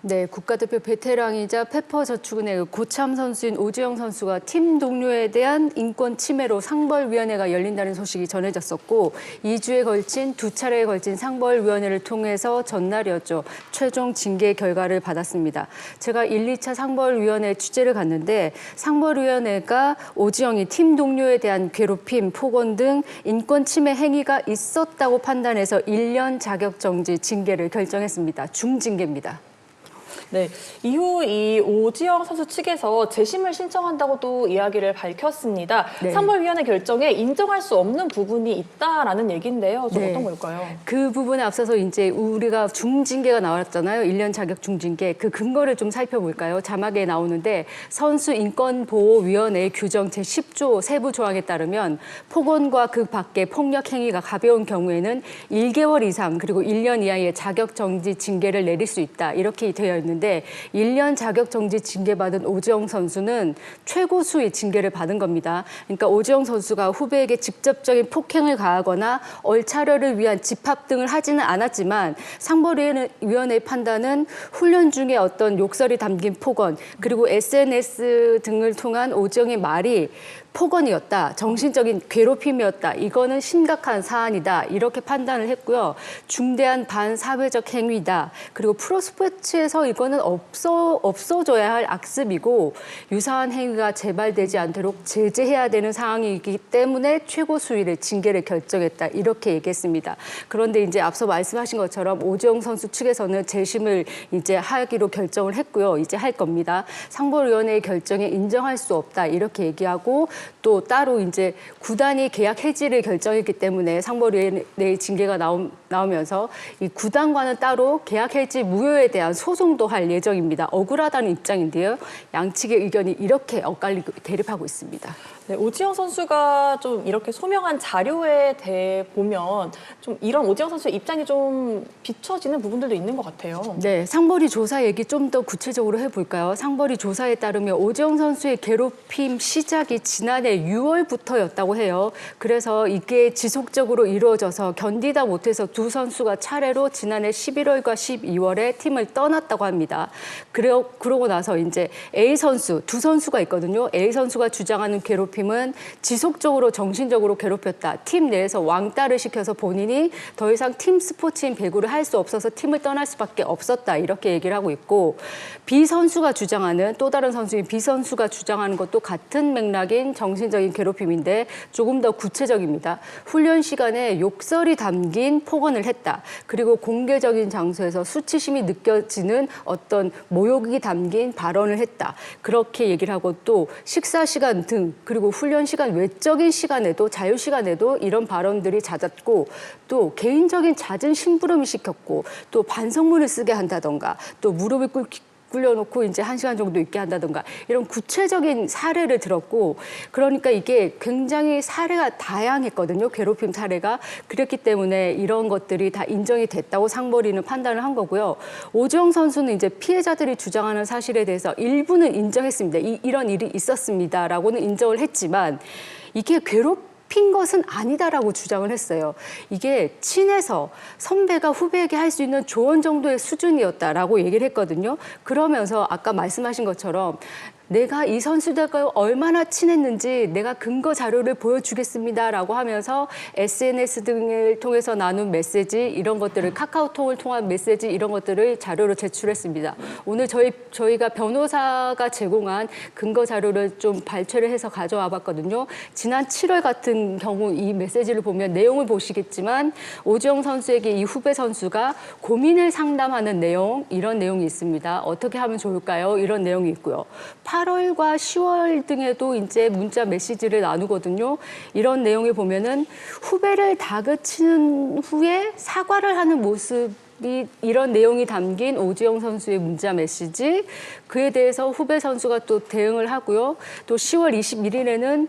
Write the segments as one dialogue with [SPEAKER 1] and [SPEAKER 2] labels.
[SPEAKER 1] 네, 국가대표 베테랑이자 페퍼저축은행 고참 선수인 오지영 선수가 팀 동료에 대한 인권 침해로 상벌위원회가 열린다는 소식이 전해졌었고 2주에 걸친 두 차례에 걸친 상벌위원회를 통해서 전날이었죠. 최종 징계 결과를 받았습니다. 제가 1, 2차 상벌위원회 취재를 갔는데 상벌위원회가 오지영이 팀 동료에 대한 괴롭힘, 폭언 등 인권 침해 행위가 있었다고 판단해서 1년 자격정지 징계를 결정했습니다. 중징계입니다.
[SPEAKER 2] 네, 이후 이 오지영 선수 측에서 재심을 신청한다고 또 이야기를 밝혔습니다.
[SPEAKER 1] 네.
[SPEAKER 2] 상벌위원회 결정에 인정할 수 없는 부분이 있다라는 얘기인데요. 좀
[SPEAKER 1] 네.
[SPEAKER 2] 어떤 걸까요?
[SPEAKER 1] 그 부분에 앞서서 이제 우리가 중징계가 나왔잖아요. 1년 자격 중징계. 그 근거를 좀 살펴볼까요? 자막에 나오는데 선수인권보호위원회 규정 제10조 세부 조항에 따르면 폭언과 그 밖의 폭력 행위가 가벼운 경우에는 1개월 이상 그리고 1년 이하의 자격 정지 징계를 내릴 수 있다. 이렇게 되어 있는데 1년 자격 정지 징계받은 오지영 선수는 최고 수위 징계를 받은 겁니다. 그러니까 오지영 선수가 후배에게 직접적인 폭행을 가하거나 얼차려를 위한 집합 등을 하지는 않았지만 상벌위원회의 판단은 훈련 중에 어떤 욕설이 담긴 폭언 그리고 SNS 등을 통한 오지영의 말이 폭언이었다, 정신적인 괴롭힘이었다, 이거는 심각한 사안이다 이렇게 판단을 했고요. 중대한 반사회적 행위다. 그리고 프로스포츠에서 이거는 없어져야 할 악습이고 유사한 행위가 재발되지 않도록 제재해야 되는 상황이기 때문에 최고 수위를 징계를 결정했다 이렇게 얘기했습니다. 그런데 이제 앞서 말씀하신 것처럼 오지영 선수 측에서는 재심을 이제 하기로 결정을 했고요. 이제 할 겁니다. 상벌위원회의 결정에 인정할 수 없다 이렇게 얘기하고 또 따로 이제 구단이 계약 해지를 결정했기 때문에 상벌위원회의 징계가 나오면서 이 구단과는 따로 계약 해지 무효에 대한 소송도 할 예정입니다. 억울하다는 입장인데요. 양측의 의견이 이렇게 엇갈리고 대립하고 있습니다.
[SPEAKER 2] 네, 오지영 선수가 좀 이렇게 소명한 자료에 대해 보면 좀 이런 오지영 선수의 입장이 좀 비춰지는 부분들도 있는 것 같아요.
[SPEAKER 1] 네, 상벌위 조사 얘기 좀 더 구체적으로 해볼까요? 상벌위 조사에 따르면 오지영 선수의 괴롭힘 시작이 지난해 6월부터였다고 해요. 그래서 이게 지속적으로 이루어져서 견디다 못해서 두 선수가 차례로 지난해 11월과 12월에 팀을 떠났다고 합니다. 그러고 나서 이제 A 선수, 두 선수가 있거든요. A 선수가 주장하는 괴롭힘은 지속적으로 정신적으로 괴롭혔다. 팀 내에서 왕따를 시켜서 본인이 더 이상 팀 스포츠인 배구를 할 수 없어서 팀을 떠날 수밖에 없었다. 이렇게 얘기를 하고 있고 B 선수가 주장하는 또 다른 선수인 B 선수가 주장하는 것도 같은 맥락인 정신적인 괴롭힘인데 조금 더 구체적입니다. 훈련 시간에 욕설이 담긴 폭언을 했다. 그리고 공개적인 장소에서 수치심이 느껴지는 어떤 모욕이 담긴 발언을 했다. 그렇게 얘기를 하고 또 식사 시간 등 그리고 훈련 시간 외적인 시간에도 자유 시간에도 이런 발언들이 잦았고 또 개인적인 잦은 심부름을 시켰고 또 반성문을 쓰게 한다던가 또 무릎을 꿇려놓고 이제 1시간 정도 있게 한다던가 이런 구체적인 사례를 들었고 그러니까 이게 굉장히 사례가 다양했거든요. 괴롭힘 사례가. 그렇기 때문에 이런 것들이 다 인정이 됐다고 상벌위는 판단을 한 거고요. 오지영 선수는 이제 피해자들이 주장하는 사실에 대해서 일부는 인정했습니다. 이런 일이 있었습니다라고는 인정을 했지만 이게 핀 것은 아니다라고 주장을 했어요. 이게 친해서 선배가 후배에게 할 수 있는 조언 정도의 수준이었다라고 얘기를 했거든요. 그러면서 아까 말씀하신 것처럼 내가 이 선수들과 얼마나 친했는지 내가 근거 자료를 보여주겠습니다라고 하면서 SNS 등을 통해서 나눈 메시지 이런 것들을 카카오톡을 통한 메시지 이런 것들을 자료로 제출했습니다. 오늘 저희가 변호사가 제공한 근거 자료를 좀 발췌를 해서 가져와 봤거든요. 지난 7월 같은 경우 이 메시지를 보면 내용을 보시겠지만 오지영 선수에게 이 후배 선수가 고민을 상담하는 내용 이런 내용이 있습니다. 어떻게 하면 좋을까요? 이런 내용이 있고요. 8월과 10월 등에도 이제 문자 메시지를 나누거든요. 이런 내용을 보면은 후배를 다그치는 후에 사과를 하는 모습이 이런 내용이 담긴 오지영 선수의 문자 메시지 그에 대해서 후배 선수가 또 대응을 하고요. 또 10월 21일에는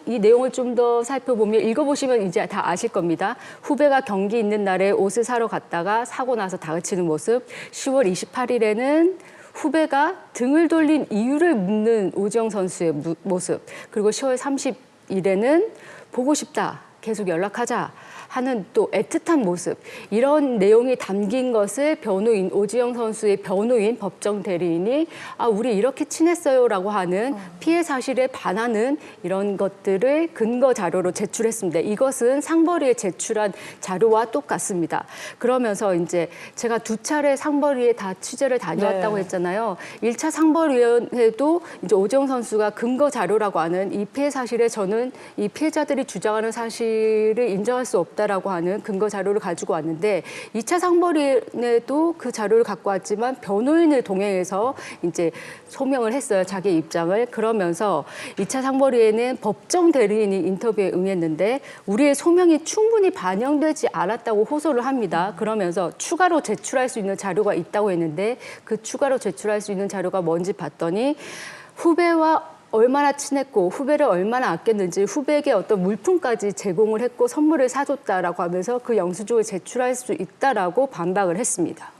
[SPEAKER 1] 이 내용을 좀 더 살펴보면 읽어보시면 이제 다 아실 겁니다. 후배가 경기 있는 날에 옷을 사러 갔다가 사고 나서 다그치는 모습. 10월 28일에는 후배가 등을 돌린 이유를 묻는 오지영 선수의 모습. 그리고 10월 30일에는 보고 싶다. 계속 연락하자. 하는 또 애틋한 모습 이런 내용이 담긴 것을 변호인 오지영 선수의 변호인 법정 대리인이 우리 이렇게 친했어요라고 하는 피해 사실에 반하는 이런 것들을 근거 자료로 제출했습니다. 이것은 상벌위에 제출한 자료와 똑같습니다. 그러면서 이제 제가 2차례 상벌위에 다 취재를 다녀왔다고 했잖아요. 1차 상벌위원회도 이제 오지영 선수가 근거 자료라고 하는 이 피해 사실에 저는 이 피해자들이 주장하는 사실을 인정할 수 없다라고 하는 근거 자료를 가지고 왔는데 2차 상벌위원회도 그 자료를 갖고 왔지만 변호인을 동행해서 이제 소명을 했어요. 자기 입장을. 그러면서 2차 상벌위에는 법정 대리인이 인터뷰에 응했는데 우리의 소명이 충분히 반영되지 않았다고 호소를 합니다. 그러면서 추가로 제출할 수 있는 자료가 있다고 했는데 그 추가로 제출할 수 있는 자료가 뭔지 봤더니 후배와 얼마나 친했고 후배를 얼마나 아꼈는지 후배에게 어떤 물품까지 제공을 했고 선물을 사줬다라고 하면서 그 영수증을 제출할 수 있다라고 반박을 했습니다.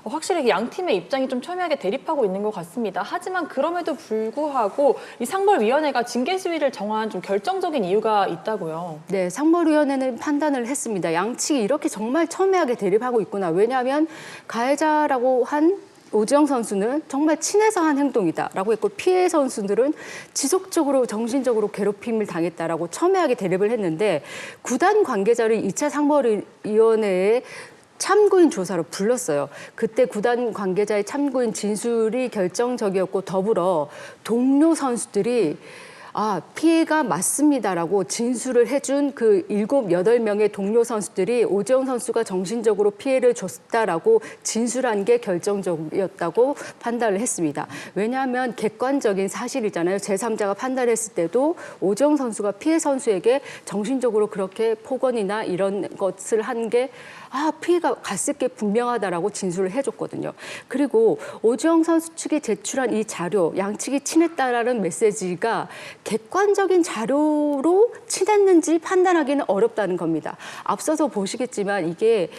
[SPEAKER 2] 확실히 양 팀의 입장이 좀 첨예하게 대립하고 있는 것 같습니다. 하지만 그럼에도 불구하고 이 상벌위원회가 징계 수위를 정한 좀 결정적인 이유가 있다고요.
[SPEAKER 1] 네, 상벌위원회는 판단을 했습니다. 양측이 이렇게 정말 첨예하게 대립하고 있구나. 왜냐하면 가해자라고 한 오지영 선수는 정말 친해서 한 행동이다라고 했고 피해 선수들은 지속적으로 정신적으로 괴롭힘을 당했다라고 첨예하게 대립을 했는데 구단 관계자를 2차 상벌위원회에 참고인 조사로 불렀어요. 그때 구단 관계자의 참고인 진술이 결정적이었고 더불어 동료 선수들이 피해가 맞습니다라고 진술을 해준 그 7, 8명의 동료 선수들이 오지영 선수가 정신적으로 피해를 줬다라고 진술한 게 결정적이었다고 판단을 했습니다. 왜냐하면 객관적인 사실이잖아요. 제3자가 판단했을 때도 오지영 선수가 피해 선수에게 정신적으로 그렇게 폭언이나 이런 것을 한 게 피해가 갔을 게 분명하다라고 진술을 해줬거든요. 그리고 오지영 선수 측이 제출한 이 자료, 양측이 친했다라는 메시지가 객관적인 자료로 친했는지 판단하기는 어렵다는 겁니다. 앞서서 보시겠지만 이게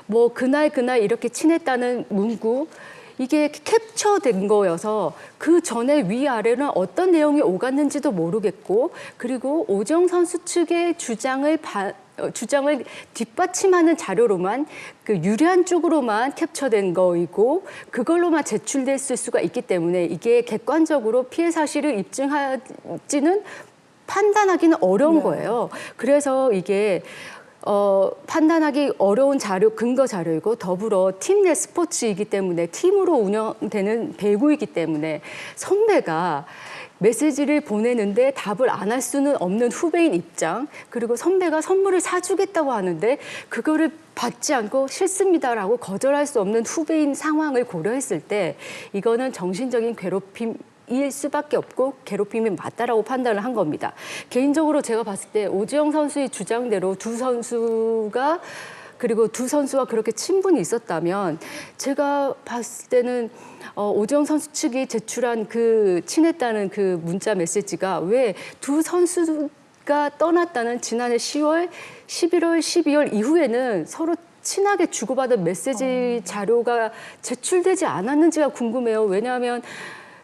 [SPEAKER 1] 뭐 그날 이렇게 친했다는 문구, 이게 캡처된 거여서 그 전에 위아래는 어떤 내용이 오갔는지도 모르겠고 그리고 오지영 선수 측의 주장을 뒷받침하는 자료로만 그 유리한 쪽으로만 캡처된 거이고 그걸로만 제출됐을 수가 있기 때문에 이게 객관적으로 피해 사실을 입증하지는 판단하기는 어려운 거예요. 그래서 이게 판단하기 어려운 자료, 근거 자료이고 더불어 팀 내 스포츠이기 때문에 팀으로 운영되는 배구이기 때문에 선배가 메시지를 보내는데 답을 안 할 수는 없는 후배인 입장 그리고 선배가 선물을 사주겠다고 하는데 그거를 받지 않고 싫습니다라고 거절할 수 없는 후배인 상황을 고려했을 때 이거는 정신적인 괴롭힘일 수밖에 없고 괴롭힘이 맞다라고 판단을 한 겁니다. 개인적으로 제가 봤을 때 오지영 선수의 주장대로 두 선수가 와 그렇게 친분이 있었다면 제가 봤을 때는 오지영 선수 측이 제출한 그 친했다는 그 문자 메시지가 왜 두 선수가 떠났다는 지난해 10월, 11월, 12월 이후에는 서로 친하게 주고받은 메시지 자료가 제출되지 않았는지가 궁금해요. 왜냐하면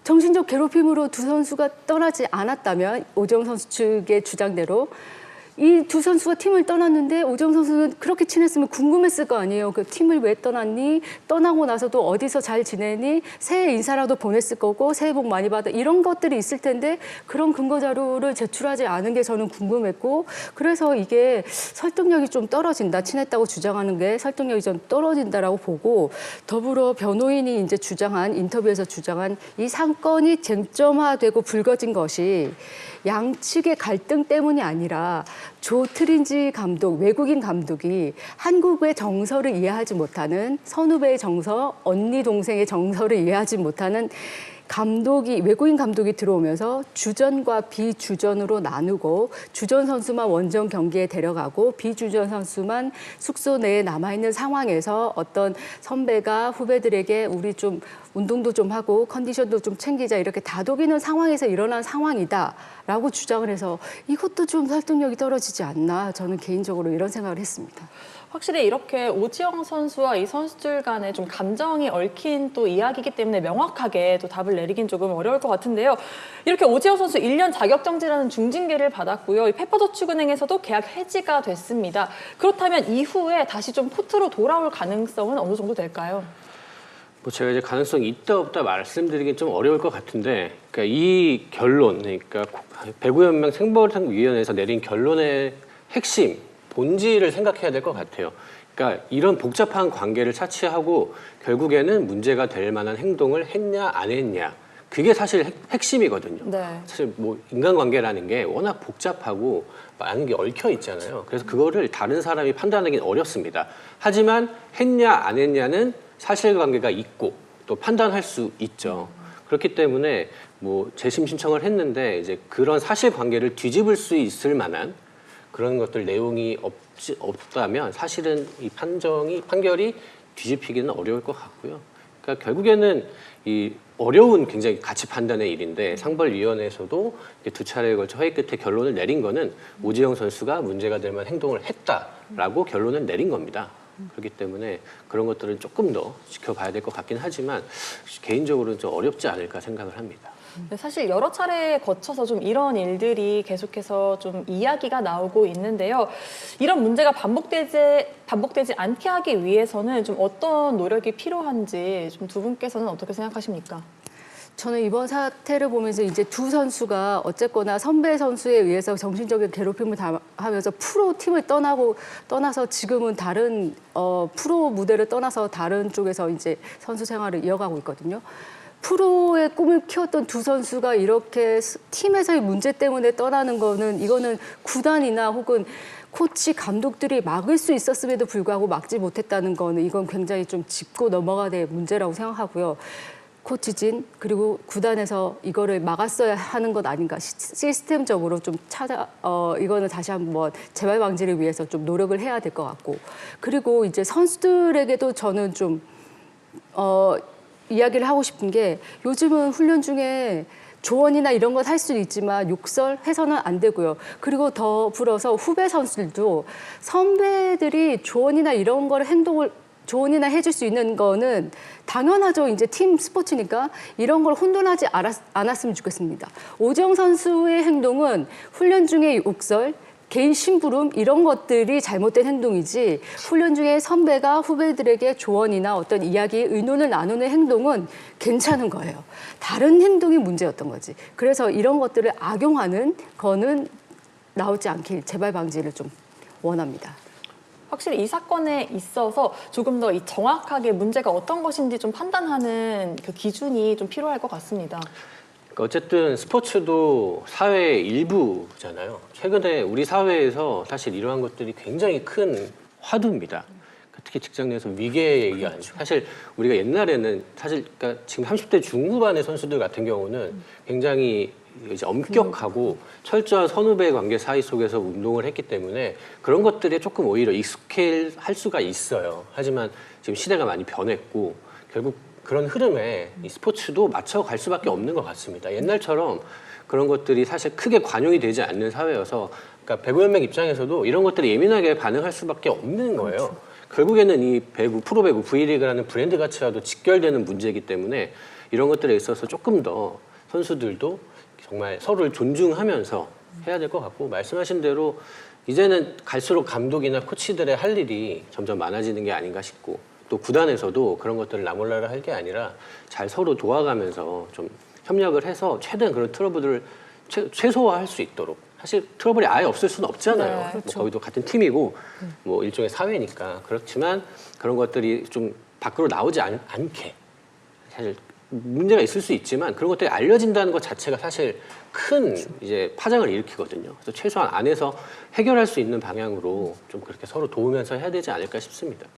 [SPEAKER 1] 정신적 괴롭힘으로 두 선수가 떠나지 않았다면 오지영 선수 측의 주장대로 이 두 선수가 팀을 떠났는데 오지영 선수는 그렇게 친했으면 궁금했을 거 아니에요. 그 팀을 왜 떠났니? 떠나고 나서도 어디서 잘 지내니? 새해 인사라도 보냈을 거고 새해 복 많이 받아 이런 것들이 있을 텐데 그런 근거 자료를 제출하지 않은 게 저는 궁금했고 그래서 이게 설득력이 좀 떨어진다. 친했다고 주장하는 게 설득력이 좀 떨어진다라고 보고 더불어 변호인이 이제 인터뷰에서 주장한 이 사건이 쟁점화되고 불거진 것이 양측의 갈등 때문이 아니라 조 트린지 감독, 외국인 감독이 한국의 정서를 이해하지 못하는 선후배의 정서, 언니 동생의 정서를 이해하지 못하는 외국인 감독이 들어오면서 주전과 비주전으로 나누고 주전 선수만 원정 경기에 데려가고 비주전 선수만 숙소 내에 남아있는 상황에서 어떤 선배가 후배들에게 우리 좀 운동도 좀 하고 컨디션도 좀 챙기자 이렇게 다독이는 상황에서 일어난 상황이다라고 주장을 해서 이것도 좀 설득력이 떨어지지 않나 저는 개인적으로 이런 생각을 했습니다.
[SPEAKER 2] 확실히 이렇게 오지영 선수와 이 선수들 간에 좀 감정이 얽힌 또 이야기이기 때문에 명확하게 또 답을 내리긴 조금 어려울 것 같은데요. 이렇게 오지영 선수 1년 자격정지라는 중징계를 받았고요. 이 페퍼저축은행에서도 계약 해지가 됐습니다. 그렇다면 이후에 다시 좀 코트로 돌아올 가능성은 어느 정도 될까요?
[SPEAKER 3] 뭐 제가 이제 가능성이 있다 없다 말씀드리긴 좀 어려울 것 같은데, 그러니까 이 결론, 그러니까 배구연맹 생벌위원회에서 내린 결론의 핵심, 본질을 생각해야 될 것 같아요. 그러니까 이런 복잡한 관계를 차치하고 결국에는 문제가 될 만한 행동을 했냐 안 했냐, 그게 사실 핵심이거든요.
[SPEAKER 2] 네.
[SPEAKER 3] 사실 뭐 인간관계라는 게 워낙 복잡하고 많은 게 얽혀 있잖아요. 그래서 그거를 다른 사람이 판단하기는 어렵습니다. 하지만 했냐 안 했냐는 사실관계가 있고 또 판단할 수 있죠. 그렇기 때문에 뭐 재심 신청을 했는데 이제 그런 사실관계를 뒤집을 수 있을 만한 그런 것들 내용이 없다면 사실은 이 판결이 뒤집히기는 어려울 것 같고요. 그러니까 결국에는 이 어려운 굉장히 가치 판단의 일인데 상벌위원회에서도 두 차례에 걸쳐 회의 끝에 결론을 내린 거는 오지영 선수가 문제가 될 만한 행동을 했다라고 결론을 내린 겁니다. 그렇기 때문에 그런 것들은 조금 더 지켜봐야 될 것 같긴 하지만 개인적으로는 좀 어렵지 않을까 생각을 합니다.
[SPEAKER 2] 사실 여러 차례 거쳐서 좀 이런 일들이 계속해서 좀 이야기가 나오고 있는데요. 이런 문제가 반복되지 않게 하기 위해서는 좀 어떤 노력이 필요한지 좀 두 분께서는 어떻게 생각하십니까?
[SPEAKER 1] 저는 이번 사태를 보면서 이제 두 선수가 어쨌거나 선배 선수에 의해서 정신적인 괴롭힘을 하면서 프로 팀을 떠나서 지금은 다른 프로 무대를 떠나서 다른 쪽에서 이제 선수 생활을 이어가고 있거든요. 프로의 꿈을 키웠던 두 선수가 이렇게 팀에서의 문제 때문에 떠나는 이거는 구단이나 혹은 코치, 감독들이 막을 수 있었음에도 불구하고 막지 못했다는 거는 이건 굉장히 좀 짚고 넘어가야 될 문제라고 생각하고요. 코치진 그리고 구단에서 이거를 막았어야 하는 것 아닌가, 시스템적으로 좀 이거는 다시 한번 재발 방지를 위해서 좀 노력을 해야 될 것 같고, 그리고 이제 선수들에게도 저는 좀 이야기를 하고 싶은 게, 요즘은 훈련 중에 조언이나 이런 건 할 수는 있지만 욕설해서는 안 되고요. 그리고 더불어서 후배 선수들도 선배들이 조언이나 이런 거를 조언이나 해줄 수 있는 거는 당연하죠. 이제 팀 스포츠니까 이런 걸 혼돈하지 않았으면 좋겠습니다. 오지영 선수의 행동은 훈련 중에 욕설, 개인 심부름 이런 것들이 잘못된 행동이지, 훈련 중에 선배가 후배들에게 조언이나 어떤 이야기, 의논을 나누는 행동은 괜찮은 거예요. 다른 행동이 문제였던 거지. 그래서 이런 것들을 악용하는 거는 나오지 않길 재발 방지를 좀 원합니다.
[SPEAKER 2] 확실히 이 사건에 있어서 조금 더 정확하게 문제가 어떤 것인지 좀 판단하는 그 기준이 좀 필요할 것 같습니다.
[SPEAKER 3] 그러니까 어쨌든 스포츠도 사회의 일부잖아요. 최근에 우리 사회에서 사실 이러한 것들이 굉장히 큰 화두입니다. 특히 직장 내에서 위계 얘기가 아니죠. 사실 우리가 옛날에는 그러니까 지금 30대 중후반의 선수들 같은 경우는 굉장히 이제 엄격하고 철저한 선후배 관계 사이 속에서 운동을 했기 때문에 그런 것들에 조금 오히려 익숙할 수가 있어요. 하지만 지금 시대가 많이 변했고 결국 그런 흐름에 이 스포츠도 맞춰갈 수밖에 없는 것 같습니다. 옛날처럼 그런 것들이 사실 크게 관용이 되지 않는 사회여서, 그러니까 배구연맹 입장에서도 이런 것들이 예민하게 반응할 수밖에 없는 거예요. 그렇죠. 결국에는 이 프로배구 V리그라는 브랜드 가치와도 직결되는 문제이기 때문에 이런 것들에 있어서 조금 더 선수들도 정말 서로를 존중하면서 해야 될 것 같고, 말씀하신 대로 이제는 갈수록 감독이나 코치들의 할 일이 점점 많아지는 게 아닌가 싶고, 또 구단에서도 그런 것들을 나몰라라 할 게 아니라 잘 서로 도와가면서 좀 협력을 해서 최대한 그런 트러블을 최소화할 수 있도록. 사실 트러블이 아예 없을 수는 없잖아요.
[SPEAKER 2] 네, 그렇죠.
[SPEAKER 3] 뭐 거기도 같은 팀이고 뭐 일종의 사회니까. 그렇지만 그런 것들이 좀 밖으로 나오지 않게, 사실 문제가 있을 수 있지만 그런 것들이 알려진다는 것 자체가 사실 큰 이제 파장을 일으키거든요. 그래서 최소한 안에서 해결할 수 있는 방향으로 좀 그렇게 서로 도우면서 해야 되지 않을까 싶습니다.